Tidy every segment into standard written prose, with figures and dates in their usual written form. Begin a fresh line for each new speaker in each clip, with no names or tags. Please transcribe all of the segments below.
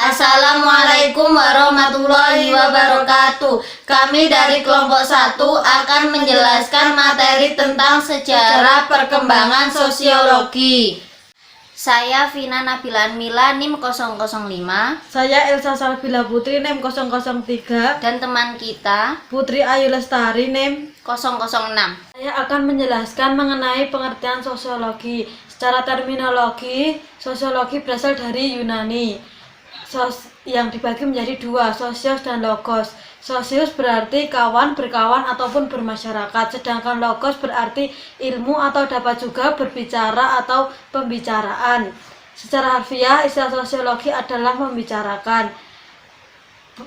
Assalamualaikum warahmatullahi wabarakatuh. Kami dari kelompok 1 akan menjelaskan materi tentang sejarah perkembangan sosiologi. Saya Vina Nabila Mila NIM 005.
Saya Elsa Salbila Putri NIM 003.
Dan teman kita
Putri Ayu Lestari NIM
006.
Saya akan menjelaskan mengenai pengertian sosiologi. Secara terminologi, sosiologi berasal dari Yunani yang dibagi menjadi dua, sosios dan logos. Sosius berarti kawan, berkawan, ataupun bermasyarakat, sedangkan logos berarti ilmu atau dapat juga berbicara atau pembicaraan. Secara harfiah, istilah sosiologi adalah membicarakan.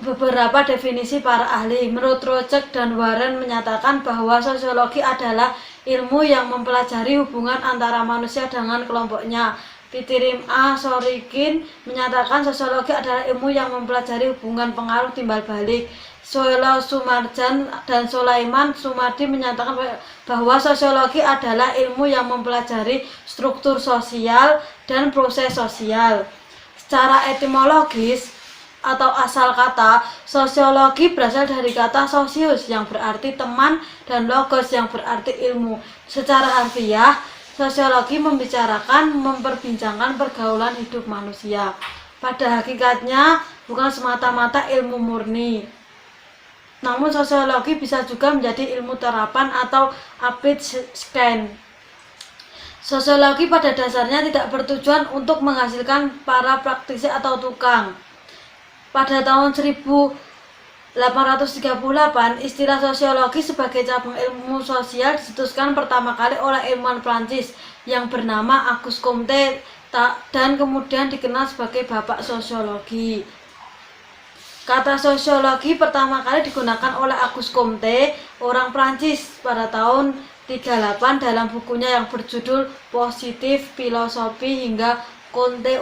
Beberapa definisi para ahli. Menurut Rocek dan Warren menyatakan bahwa sosiologi adalah ilmu yang mempelajari hubungan antara manusia dengan kelompoknya. Pitirim A. Sorikin menyatakan sosiologi adalah ilmu yang mempelajari hubungan pengaruh timbal balik. Soelo Sumarjan dan Sulaiman Sumadi menyatakan bahwa sosiologi adalah ilmu yang mempelajari struktur sosial dan proses sosial. Secara etimologis atau asal kata, sosiologi berasal dari kata sosius yang berarti teman dan logos yang berarti ilmu. Secara harfiah, sosiologi membicarakan, memperbincangkan pergaulan hidup manusia. Pada hakikatnya bukan semata-mata ilmu murni. Namun sosiologi bisa juga menjadi ilmu terapan atau applied science. Sosiologi pada dasarnya tidak bertujuan untuk menghasilkan para praktisi atau tukang. Pada tahun 1838, istilah sosiologi sebagai cabang ilmu sosial dicetuskan pertama kali oleh ilmuwan Prancis yang bernama Auguste Comte dan kemudian dikenal sebagai Bapak Sosiologi. Kata sosiologi pertama kali digunakan oleh Auguste Comte, orang Prancis, pada tahun 38 dalam bukunya yang berjudul Positif Filosofi, hingga Comte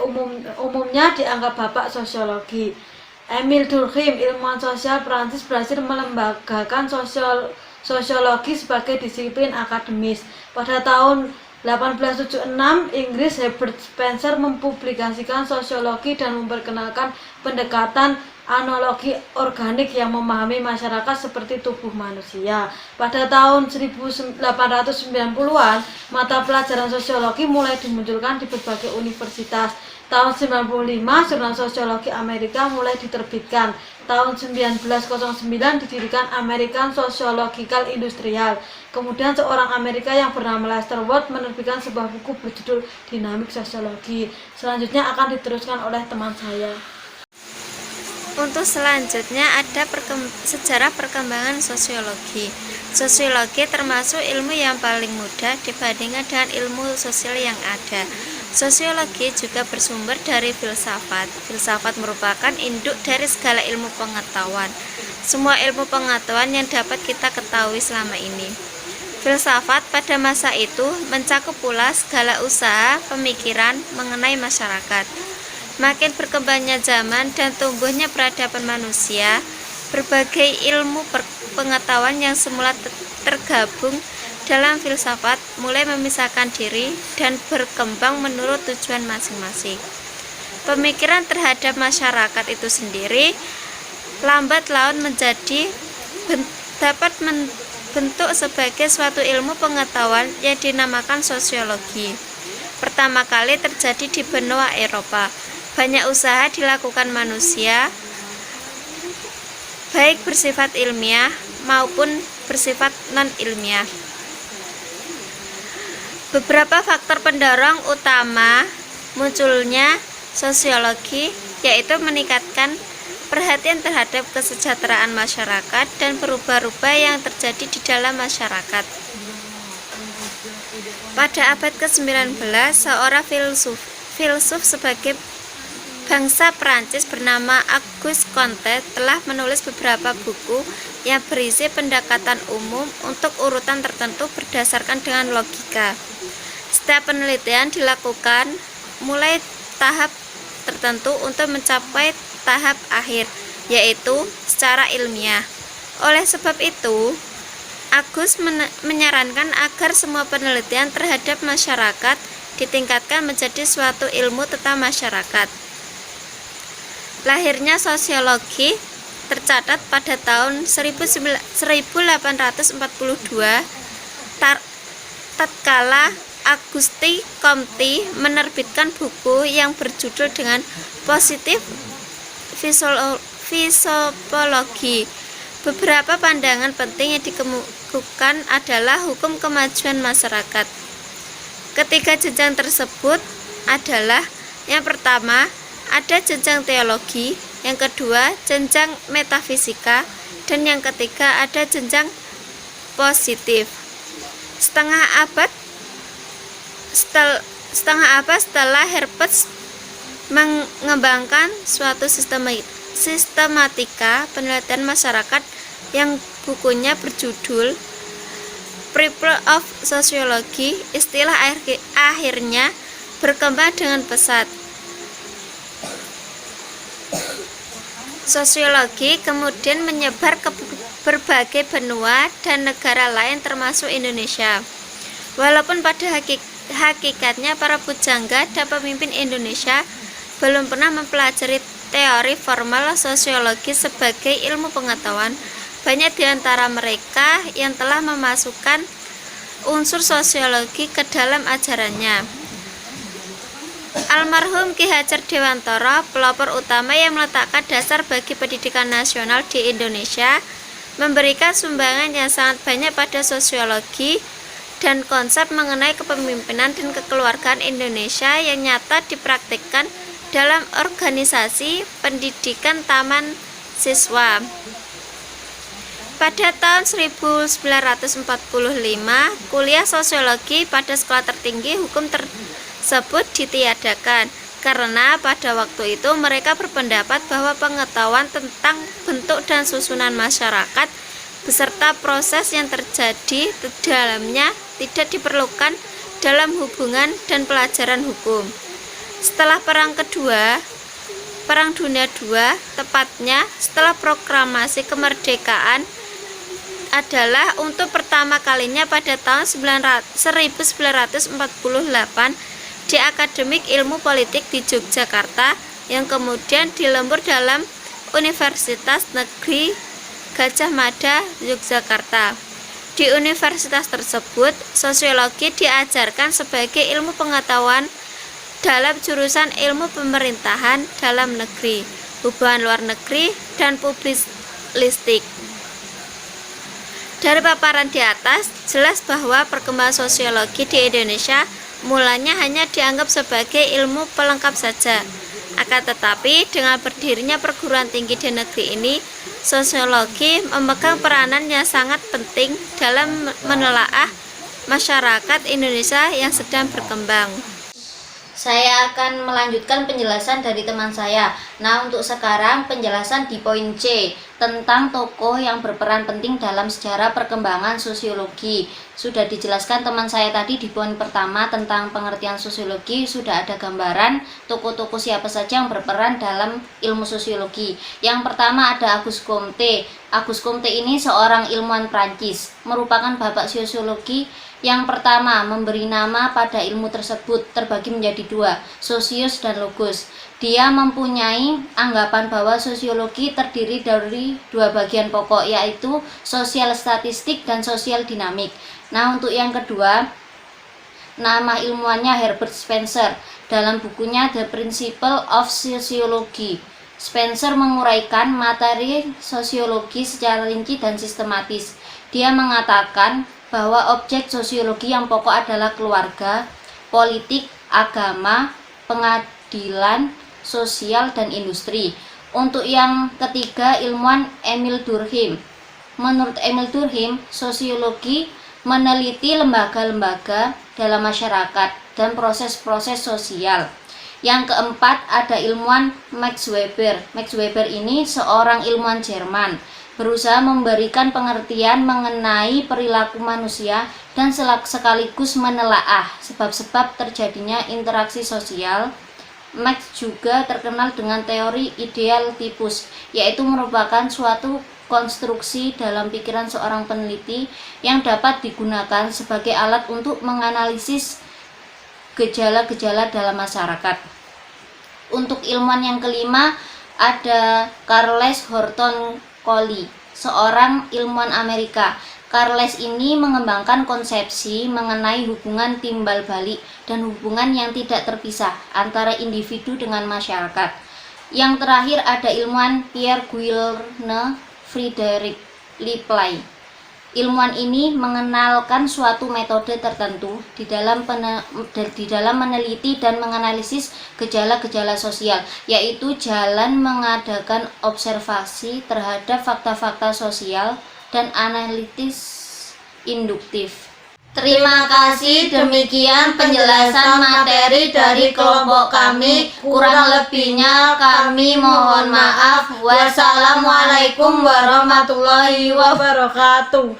umumnya dianggap Bapak Sosiologi. Emile Durkheim, ilmuwan sosial Prancis, berhasil melembagakan sosiologi sebagai disiplin akademis. Pada tahun 1876, Inggris Herbert Spencer mempublikasikan sosiologi dan memperkenalkan pendekatan analogi organik yang memahami masyarakat seperti tubuh manusia. Pada tahun 1890-an, mata pelajaran sosiologi mulai dimunculkan di berbagai universitas. Tahun 1995, jurnal Sosiologi Amerika mulai diterbitkan. Tahun 1909 didirikan American Sociological Industrial. Kemudian seorang Amerika yang bernama Lester Ward menerbitkan sebuah buku berjudul Dinamik Sosiologi. Selanjutnya akan diteruskan oleh teman saya.
Untuk selanjutnya ada sejarah perkembangan sosiologi. Sosiologi termasuk ilmu yang paling mudah dibandingkan dengan ilmu sosial yang ada. Sosiologi juga bersumber dari filsafat. Filsafat merupakan induk dari segala ilmu pengetahuan. Semua ilmu pengetahuan yang dapat kita ketahui selama ini. Filsafat pada masa itu mencakup pula segala usaha pemikiran mengenai masyarakat. Makin berkembangnya zaman dan tumbuhnya peradaban manusia, berbagai ilmu pengetahuan yang semula tergabung dalam filsafat mulai memisahkan diri dan berkembang menurut tujuan masing-masing. Pemikiran terhadap masyarakat itu sendiri lambat laun dapat membentuk sebagai suatu ilmu pengetahuan yang dinamakan sosiologi. Pertama kali terjadi di benua Eropa. Banyak usaha dilakukan manusia, baik bersifat ilmiah maupun bersifat non-ilmiah. Beberapa faktor pendorong utama munculnya sosiologi yaitu meningkatkan perhatian terhadap kesejahteraan masyarakat dan berubah-ubah yang terjadi di dalam masyarakat. Pada abad ke-19, seorang filsuf sebagai bangsa Prancis bernama Auguste Comte telah menulis beberapa buku yang berisi pendekatan umum untuk urutan tertentu berdasarkan dengan logika. Setiap penelitian dilakukan mulai tahap tertentu untuk mencapai tahap akhir, yaitu secara ilmiah. Oleh sebab itu, Auguste menyarankan agar semua penelitian terhadap masyarakat ditingkatkan menjadi suatu ilmu tentang masyarakat. Lahirnya sosiologi tercatat pada tahun 1842 tatkala Auguste Comte menerbitkan buku yang berjudul dengan Positive Physiology. Beberapa pandangan penting yang dikemukakan adalah hukum kemajuan masyarakat. Ketiga jenjang tersebut adalah: yang pertama, ada jenjang teologi, yang kedua, jenjang metafisika, dan yang ketiga, ada jenjang positif. Setengah abad setelah Herbert mengembangkan suatu sistematika penelitian masyarakat yang bukunya berjudul People of Sociology, istilah akhirnya berkembang dengan pesat. Sosiologi kemudian menyebar ke berbagai benua dan negara lain termasuk Indonesia. Walaupun pada hakikatnya para pujangga dan pemimpin Indonesia belum pernah mempelajari teori formal sosiologi sebagai ilmu pengetahuan, banyak di antara mereka yang telah memasukkan unsur sosiologi ke dalam ajarannya. Almarhum Ki Hajar Dewantara, pelopor utama yang meletakkan dasar bagi pendidikan nasional di Indonesia, memberikan sumbangan yang sangat banyak pada sosiologi dan konsep mengenai kepemimpinan dan kekeluargaan Indonesia yang nyata dipraktikkan dalam organisasi pendidikan taman siswa. Pada tahun 1945, kuliah sosiologi pada sekolah tertinggi hukum tersebut ditiadakan karena pada waktu itu mereka berpendapat bahwa pengetahuan tentang bentuk dan susunan masyarakat beserta proses yang terjadi di dalamnya tidak diperlukan dalam hubungan dan pelajaran hukum. Setelah Perang Dunia II, tepatnya setelah proklamasi kemerdekaan, adalah untuk pertama kalinya pada tahun 1948 di Akademik Ilmu Politik di Yogyakarta yang kemudian dilembur dalam Universitas Negeri Gadjah Mada, Yogyakarta. Di universitas tersebut, sosiologi diajarkan sebagai ilmu pengetahuan dalam jurusan ilmu pemerintahan dalam negeri, hubungan luar negeri, dan publistik. Dari paparan di atas, jelas bahwa perkembangan sosiologi di Indonesia mulanya hanya dianggap sebagai ilmu pelengkap saja. Akan tetapi, dengan berdirinya perguruan tinggi di negeri ini, sosiologi memegang peranan yang sangat penting dalam menelaah masyarakat Indonesia yang sedang berkembang.
Saya akan melanjutkan penjelasan dari teman saya. Nah, untuk sekarang penjelasan di poin C tentang tokoh yang berperan penting dalam sejarah perkembangan sosiologi. Sudah dijelaskan teman saya tadi di poin pertama tentang pengertian sosiologi, sudah ada gambaran tokoh-tokoh siapa saja yang berperan dalam ilmu sosiologi. Yang pertama ada Auguste Comte. Auguste Comte ini seorang ilmuwan Prancis, merupakan bapak sosiologi yang pertama memberi nama pada ilmu tersebut, terbagi menjadi dua, sosius dan logos. Dia mempunyai anggapan bahwa sosiologi terdiri dari dua bagian pokok, yaitu sosial statistik dan sosial dinamik. Nah, untuk yang kedua, nama ilmuannya Herbert Spencer. Dalam bukunya The Principle of Sociology, Spencer menguraikan materi sosiologi secara rinci dan sistematis. Dia mengatakan bahwa objek sosiologi yang pokok adalah keluarga, politik, agama, pengadilan, sosial, dan industri. Untuk yang ketiga, ilmuwan Emile Durkheim. Menurut Emile Durkheim, sosiologi meneliti lembaga-lembaga dalam masyarakat dan proses-proses sosial. Yang keempat, ada ilmuwan Max Weber. Max Weber ini seorang ilmuwan Jerman, berusaha memberikan pengertian mengenai perilaku manusia dan sekaligus menelaah sebab-sebab terjadinya interaksi sosial. Max juga terkenal dengan teori ideal tipus, yaitu merupakan suatu konstruksi dalam pikiran seorang peneliti yang dapat digunakan sebagai alat untuk menganalisis gejala-gejala dalam masyarakat. Untuk ilmuwan yang kelima ada Charles Horton Collie, seorang ilmuwan Amerika. Charles ini mengembangkan konsepsi mengenai hubungan timbal balik dan hubungan yang tidak terpisah antara individu dengan masyarakat. Yang terakhir ada ilmuwan Pierre Guilherme Frédéric Liply. Ilmuwan ini mengenalkan suatu metode tertentu di dalam meneliti dan menganalisis gejala-gejala sosial, yaitu jalan mengadakan observasi terhadap fakta-fakta sosial dan analitis induktif. Terima kasih, demikian penjelasan materi dari kelompok kami. Kurang lebihnya kami mohon maaf. Wassalamualaikum warahmatullahi wabarakatuh.